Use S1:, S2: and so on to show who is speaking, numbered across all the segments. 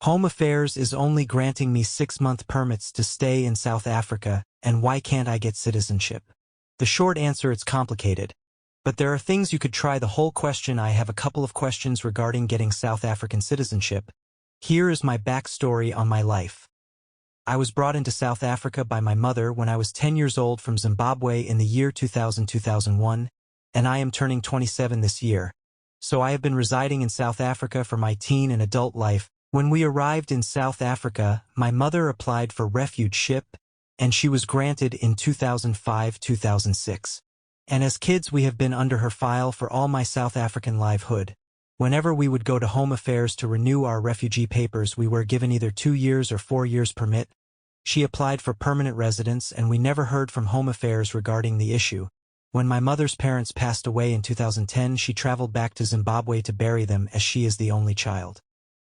S1: Home Affairs is only granting me 6-month permits to stay in South Africa, and why can't I get citizenship? The short answer: it's complicated. But there are things you could try. The whole question: I have a couple of questions regarding getting South African citizenship. Here is my backstory on my life. I was brought into South Africa by my mother when I was 10 years old from Zimbabwe in the year 2000-2001, and I am turning 27 this year. So I have been residing in South Africa for my teen and adult life. When we arrived in South Africa, my mother applied for refuge-ship, and she was granted in 2005-2006. And as kids we have been under her file for all my South African livelihood. Whenever we would go to Home Affairs to renew our refugee papers, we were given either 2 years or 4 years permit. She applied for permanent residence, and we never heard from Home Affairs regarding the issue. When my mother's parents passed away in 2010, she traveled back to Zimbabwe to bury them, as she is the only child.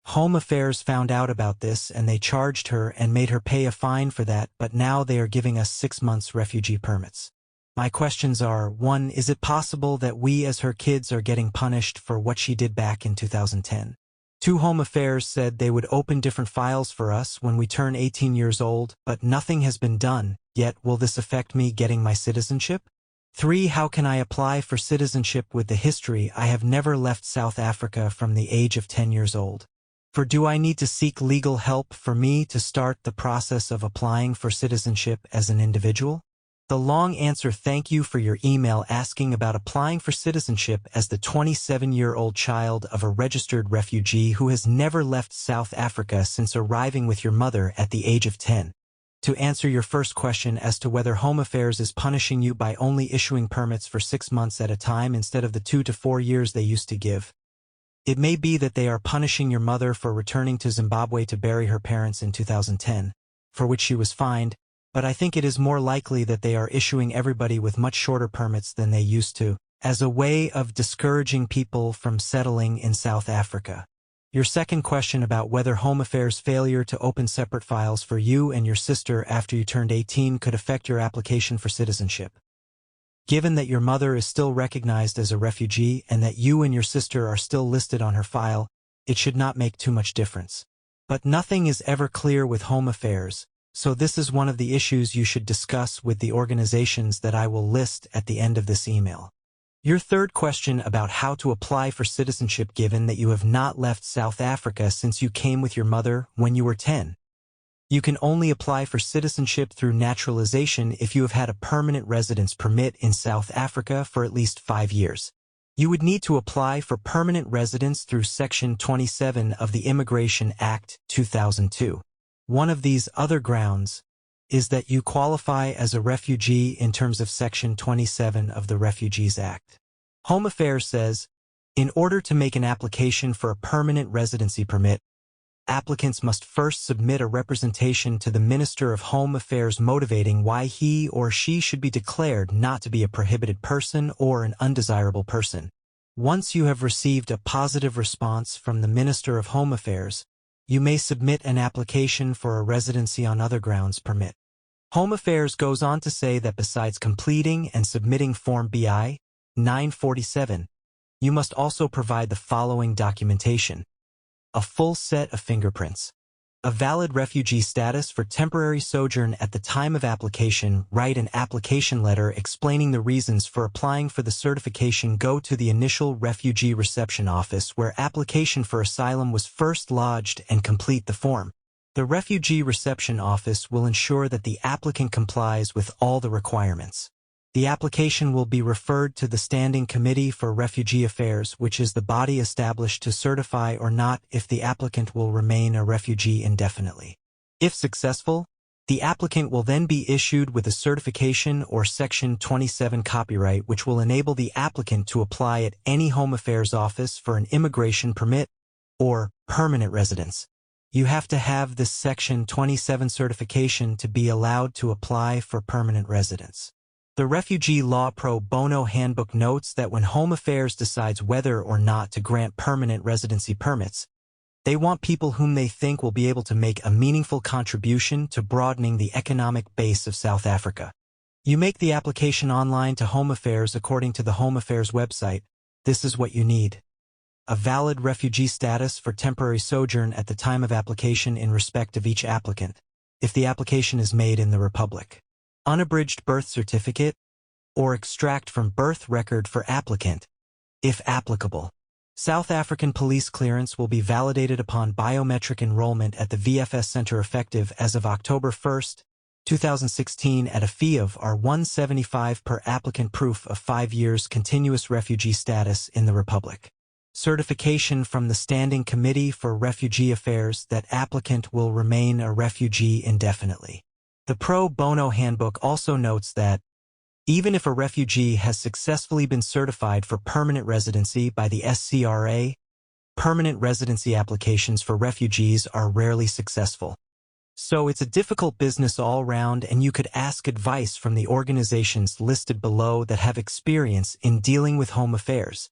S1: Home Affairs found out about this and they charged her and made her pay a fine for that, but now they are giving us 6 months refugee permits. My questions are: 1. Is it possible that we as her kids are getting punished for what she did back in 2010? 2. Home Affairs said they would open different files for us when we turn 18 years old, but nothing has been done, yet will this affect me getting my citizenship? 3. How can I apply for citizenship with the history I have never left South Africa from the age of 10 years old? 4. Do I need to seek legal help for me to start the process of applying for citizenship as an individual? The long answer: thank you for your email asking about applying for citizenship as the 27-year-old child of a registered refugee who has never left South Africa since arriving with your mother at the age of 10. To answer your first question as to whether Home Affairs is punishing you by only issuing permits for 6 months at a time instead of the 2 to 4 years they used to give, it may be that they are punishing your mother for returning to Zimbabwe to bury her parents in 2010, for which she was fined, but I think it is more likely that they are issuing everybody with much shorter permits than they used to, as a way of discouraging people from settling in South Africa. Your second question about whether Home Affairs' failure to open separate files for you and your sister after you turned 18 could affect your application for citizenship. Given that your mother is still recognized as a refugee and that you and your sister are still listed on her file, it should not make too much difference. But nothing is ever clear with Home Affairs, so this is one of the issues you should discuss with the organizations that I will list at the end of this email. Your third question about how to apply for citizenship given that you have not left South Africa since you came with your mother when you were 10. You can only apply for citizenship through naturalization if you have had a permanent residence permit in South Africa for at least 5 years. You would need to apply for permanent residence through Section 27 of the Immigration Act 2002. One of these other grounds is that you qualify as a refugee in terms of Section 27 of the Refugees Act. Home Affairs says, in order to make an application for a permanent residency permit, applicants must first submit a representation to the Minister of Home Affairs motivating why he or she should be declared not to be a prohibited person or an undesirable person. Once you have received a positive response from the Minister of Home Affairs, you may submit an application for a residency on other grounds permit. Home Affairs goes on to say that besides completing and submitting Form BI 947, you must also provide the following documentation: a full set of fingerprints, a valid refugee status for temporary sojourn at the time of application, write an application letter explaining the reasons for applying for the certification, go to the initial refugee reception office where application for asylum was first lodged and complete the form. The refugee reception office will ensure that the applicant complies with all the requirements. The application will be referred to the Standing Committee for Refugee Affairs, which is the body established to certify or not if the applicant will remain a refugee indefinitely. If successful, the applicant will then be issued with a certification or Section 27 copyright, which will enable the applicant to apply at any Home Affairs office for an immigration permit or permanent residence. You have to have this Section 27 certification to be allowed to apply for permanent residence. The Refugee Law Pro Bono Handbook notes that when Home Affairs decides whether or not to grant permanent residency permits, they want people whom they think will be able to make a meaningful contribution to broadening the economic base of South Africa. You make the application online to Home Affairs according to the Home Affairs website. This is what you need. A valid refugee status for temporary sojourn at the time of application in respect of each applicant, if the application is made in the Republic. Unabridged birth certificate, or extract from birth record for applicant, if applicable. South African police clearance will be validated upon biometric enrollment at the VFS Center effective as of October 1, 2016 at a fee of R175 per applicant, proof of 5 years continuous refugee status in the Republic. Certification from the Standing Committee for Refugee Affairs that applicant will remain a refugee indefinitely. The Pro Bono Handbook also notes that, even if a refugee has successfully been certified for permanent residency by the SCRA, permanent residency applications for refugees are rarely successful. So it's a difficult business all round, and you could ask advice from the organizations listed below that have experience in dealing with home affairs.